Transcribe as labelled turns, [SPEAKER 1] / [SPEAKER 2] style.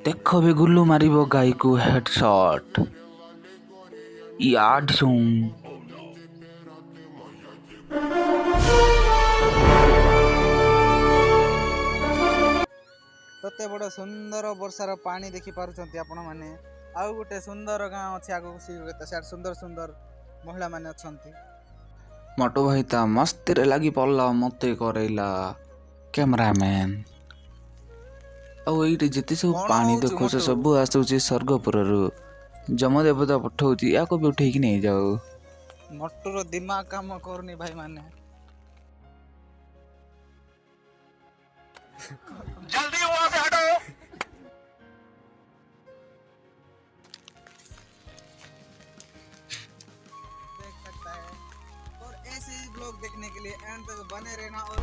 [SPEAKER 1] ଦେଖ ବେ ଗୁଲ୍ଲୁ ମାରିବ ଗାଈକୁ ହେଡସଟ୍। ୟାଡ୍
[SPEAKER 2] କେତେ ବଡ଼ ସୁନ୍ଦର ବର୍ଷାର ପାଣି ଦେଖି ପାରୁଛନ୍ତି ଆପଣ ମାନେ। ଆଉ ଗୋଟେ ସୁନ୍ଦର ଗାଁ ଅଛି ଆଗକୁ, ସିଆଡ଼େ ସୁନ୍ଦର ସୁନ୍ଦର ମହିଳାମାନେ ଅଛନ୍ତି।
[SPEAKER 1] ମୋଟୁ ଭାଇ ତା ମସ୍ତିରେ ଲାଗି ପଡ଼ିଲା, ମତେ କରେଇଲା କ୍ୟାମେରାମ୍ୟାନ୍। ଆଉ ଏଇଠି ଯେତେ ସବୁ
[SPEAKER 2] କଣ
[SPEAKER 1] ପାଣି
[SPEAKER 2] ହଉଛୁ
[SPEAKER 1] ଦେଖୁଛ
[SPEAKER 2] ମୋଟୁ?
[SPEAKER 1] ସବୁ ଆସୁଛି ସ୍ୱର୍ଗପୁରରୁ। ଯମଦେବତା ପଠଉଛି, ୟାକୁ ବି ଉଠେଇକି ନେଇଯାଉ।
[SPEAKER 2] ମୋଟୁର ଦିମାଗ କାମ କରୁନି ଭାଇ ମାନେ।
[SPEAKER 3] जल्दी वहां से हटो।
[SPEAKER 2] देख सकता है और ऐसे ही ब्लॉग देखने के लिए एंड तक बने रहना। और